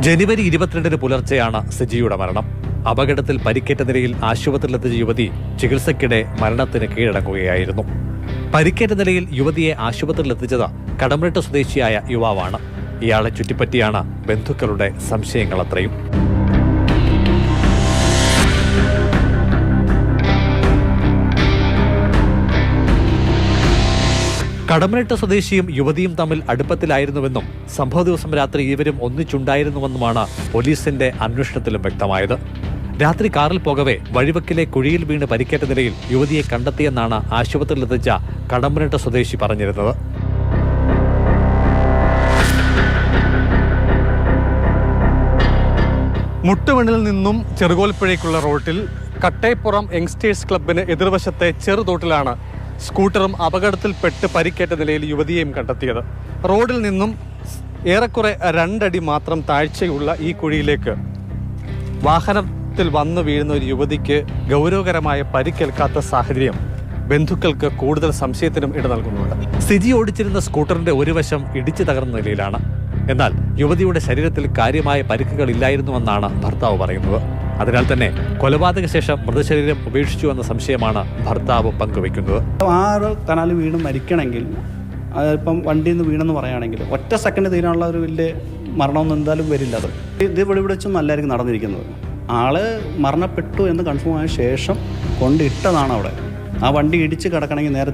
ജനുവരി 22 പുലർച്ചെയാണ് സിജിയുടെ മരണം. അപകടത്തിൽ പരിക്കേറ്റ നിലയിൽ ആശുപത്രിയിലെത്തിച്ച യുവതി ചികിത്സയ്ക്കിടെ മരണത്തിന് കീഴടങ്ങുകയായിരുന്നു. പരിക്കേറ്റ നിലയിൽ യുവതിയെ ആശുപത്രിയിലെത്തിച്ചത് കടമ്പനിട്ട സ്വദേശിയായ യുവാവാണ്. ഇയാളെ ചുറ്റിപ്പറ്റിയാണ് ബന്ധുക്കളുടെ സംശയങ്ങൾ അത്രയും. കടമ്പനിട്ട സ്വദേശിയും യുവതിയും തമ്മിൽ അടുപ്പത്തിലായിരുന്നുവെന്നും സംഭവ ദിവസം രാത്രി ഇവരും ഒന്നിച്ചുണ്ടായിരുന്നുവെന്നുമാണ് പോലീസിന്റെ അന്വേഷണത്തിലും വ്യക്തമായത്. രാത്രി കാറിൽ പോകവെ വഴിവക്കിലെ കുഴിയിൽ വീണ് പരിക്കേറ്റ നിലയിൽ യുവതിയെ കണ്ടെത്തിയെന്നാണ് ആശുപത്രിയിലെത്തിച്ച കടമ്പനിട്ട സ്വദേശി പറഞ്ഞിരുന്നത്. മുട്ടുമണിൽ നിന്നും ചെറുകോൽപ്പുഴയ്ക്കുള്ള റോഡിൽ കട്ടേപ്പുറം യങ്സ്റ്റേഴ്സ് ക്ലബിന് എതിർവശത്തെ ചെറുതോട്ടിലാണ് സ്കൂട്ടറും അപകടത്തിൽപ്പെട്ട് പരിക്കേറ്റ നിലയിൽ യുവതിയെയും കണ്ടെത്തിയത്. റോഡിൽ നിന്നും ഏറെക്കുറെ 2 അടി മാത്രം താഴ്ചയുള്ള ഈ കുഴിയിലേക്ക് വാഹനത്തിൽ വന്നു വീഴുന്ന ഒരു യുവതിക്ക് ഗൗരവകരമായ പരിക്കേൽക്കാത്ത സാഹചര്യം ബന്ധുക്കൾക്ക് കൂടുതൽ സംശയത്തിനും ഇട നൽകുന്നുണ്ട്. സിജി ഓടിച്ചിരുന്ന സ്കൂട്ടറിന്റെ ഒരു വശം ഇടിച്ചു തകർന്ന നിലയിലാണ്. എന്നാൽ യുവതിയുടെ ശരീരത്തിൽ കാര്യമായ പരിക്കുകൾ ഇല്ലായിരുന്നുവെന്നാണ് ഭർത്താവ് പറയുന്നത്. അതിനാൽ തന്നെ കൊലപാതക ശേഷം മൃതശരീരം ഉപേക്ഷിച്ചു എന്ന സംശയമാണ് ഭർത്താവ് പങ്കുവെക്കുന്നത്. കനാലിൽ വീണ് മരിക്കണമെങ്കിൽ അതിപ്പം വണ്ടിയിൽ നിന്ന് വീണെന്ന് പറയുകയാണെങ്കിൽ ഒറ്റ സെക്കൻഡ് തീരാനുള്ള ഒരു വലിയ മരണമൊന്നും എന്തായാലും വരില്ല. അത് ഇത് ഇവിടെ വെച്ചൊന്നും അല്ലായിരിക്കും നടന്നിരിക്കുന്നത്. ആള് മരണപ്പെട്ടു എന്ന് കൺഫേം ആയ ശേഷം കൊണ്ടിട്ടതാണ് അവിടെ. ആ വണ്ടി ഇടിച്ച് കിടക്കണമെങ്കിൽ നേരെ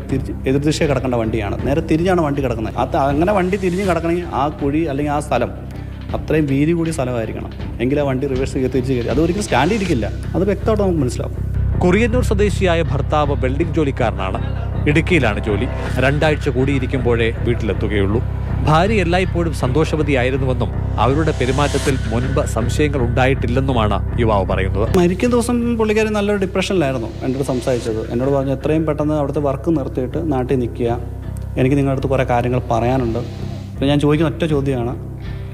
എതിർദിശയെ കിടക്കേണ്ട വണ്ടിയാണ്. നേരെ തിരിഞ്ഞാണ് വണ്ടി കിടക്കുന്നത്. അങ്ങനെ വണ്ടി തിരിഞ്ഞ് കിടക്കണമെങ്കിൽ ആ കുഴി അല്ലെങ്കിൽ ആ സ്ഥലം അത്രയും വീതി കൂടി സ്ഥലമായിരിക്കണം. എങ്കിലും ആ വണ്ടി റിവേഴ്സ് തിരിച്ച് കയറി അതൊരിക്കലും സ്റ്റാൻഡ് ഇരിക്കില്ല. അത് വ്യക്തമായിട്ട് നമുക്ക് മനസ്സിലാവും. കുറിയന്നൂർ സ്വദേശിയായ ഭർത്താവ് വെൽഡിംഗ് ജോലിക്കാരനാണ്. ഇടുക്കിയിലാണ് ജോലി. 2 ആഴ്ച കൂടിയിരിക്കുമ്പോഴേ വീട്ടിലെത്തുകയുള്ളൂ. ഭാര്യ എല്ലായ്പ്പോഴും സന്തോഷവതിയായിരുന്നുവെന്നും അവരുടെ പെരുമാറ്റത്തിൽ മുൻപ് സംശയങ്ങൾ ഉണ്ടായിട്ടില്ലെന്നുമാണ് യുവാവ് പറയുന്നത്. മരിക്കുന്ന ദിവസം പുള്ളിക്കാരി നല്ലൊരു ഡിപ്രഷനിലായിരുന്നു എന്നോട് സംസാരിച്ചത്. എന്നോട് പറഞ്ഞു എത്രയും പെട്ടെന്ന് അവിടുത്തെ വർക്ക് നിർത്തിയിട്ട് നാട്ടിൽ നിൽക്കുക, എനിക്ക് നിങ്ങളുടെ അടുത്ത് കുറേ കാര്യങ്ങൾ പറയാനുണ്ട്. അപ്പോൾ ഞാൻ ചോദിക്കുന്ന ഒറ്റ ചോദ്യമാണ്,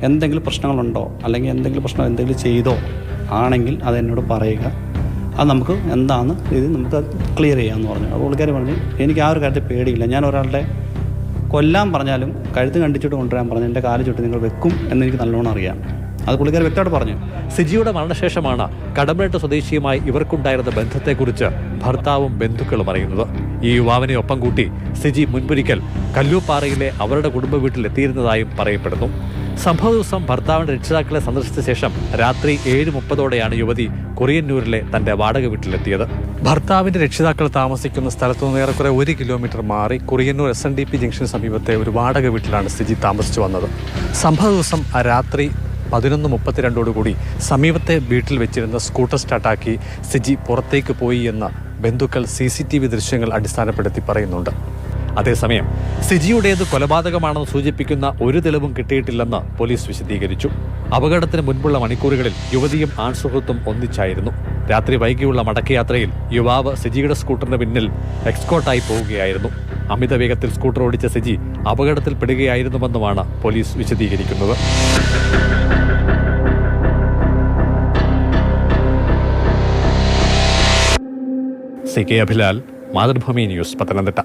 എന്തെങ്കിലും പ്രശ്നങ്ങളുണ്ടോ അല്ലെങ്കിൽ എന്തെങ്കിലും ചെയ്തോ ആണെങ്കിൽ അത് എന്നോട് പറയുക, അത് നമുക്ക് എന്താണെന്ന് ഇത് നമുക്ക് ക്ലിയർ ചെയ്യാമെന്ന് പറഞ്ഞു. അപ്പോൾ പുള്ളിക്കാരി പറഞ്ഞു എനിക്ക് ആ ഒരു കാര്യത്തിൽ പേടിയില്ല, ഞാൻ ഒരാളുടെ കൊല്ലാൻ പറഞ്ഞാലും കഴുത്ത് കണ്ടിച്ചിട്ട് കൊണ്ടുവരാൻ പറഞ്ഞു എൻ്റെ കാല് ചുട്ടി നിങ്ങൾ വെക്കും എന്നെനിക്ക് നല്ലോണം അറിയാം. അത് പുള്ളിക്കാരി വ്യക്തമായിട്ട് പറഞ്ഞു. സിജിയുടെ മരണശേഷമാണ് കടമ്പനിട്ട സ്വദേശിയുമായി ഇവർക്കുണ്ടായിരുന്ന ബന്ധത്തെക്കുറിച്ച് ഭർത്താവും ബന്ധുക്കളും അറിയുന്നത്. ഈ യുവാവിനെ ഒപ്പം കൂട്ടി സിജി മുൻപൊരിക്കൽ കല്ലൂപ്പാറയിലെ അവരുടെ കുടുംബ വീട്ടിലെത്തിയിരുന്നതായും പറയപ്പെടുന്നു. സംഭവ ദിവസം ഭർത്താവിന്റെ രക്ഷിതാക്കളെ സന്ദർശിച്ച ശേഷം രാത്രി 7:30 യുവതി കുറിയന്നൂരിലെ തന്റെ വാടക വീട്ടിലെത്തിയത്. ഭർത്താവിന്റെ രക്ഷിതാക്കൾ താമസിക്കുന്ന സ്ഥലത്തു നിന്ന് ഏറെക്കുറെ 1 കിലോമീറ്റർ മാറി കുറിയന്നൂർ SNDP ജംഗ്ഷന് സമീപത്തെ ഒരു വാടക വീട്ടിലാണ് സിജി താമസിച്ചു വന്നത്. സംഭവ ദിവസം രാത്രി 11:32 സമീപത്തെ വീട്ടിൽ വെച്ചിരുന്ന സ്കൂട്ടർ സ്റ്റാർട്ടാക്കി സിജി പുറത്തേക്ക് പോയി എന്ന് ബന്ധുക്കൾ CCTV ദൃശ്യങ്ങൾ അടിസ്ഥാനപ്പെടുത്തി പറയുന്നുണ്ട്. അതേസമയം സിജിയുടേത് കൊലപാതകമാണെന്ന് സൂചിപ്പിക്കുന്ന ഒരു തെളിവും കിട്ടിയിട്ടില്ലെന്ന് പോലീസ് വിശദീകരിച്ചു. അപകടത്തിന് മുൻപുള്ള മണിക്കൂറുകളിൽ യുവതിയും ആൺസുഹൃത്തും ഒന്നിച്ചായിരുന്നു. രാത്രി വൈകിയുള്ള മടക്കയാത്രയിൽ യുവാവ് സിജിയുടെ സ്കൂട്ടറിന് പിന്നിൽ എക്സ്കോർട്ടായി പോവുകയായിരുന്നു. അമിത വേഗത്തിൽ സ്കൂട്ടർ ഓടിച്ച സിജി അപകടത്തിൽപ്പെടുകയായിരുന്നുവെന്നുമാണ് പോലീസ് വിശദീകരിക്കുന്നത്. CK Abhilal, Mathrubhumi news, Pathanamthitta.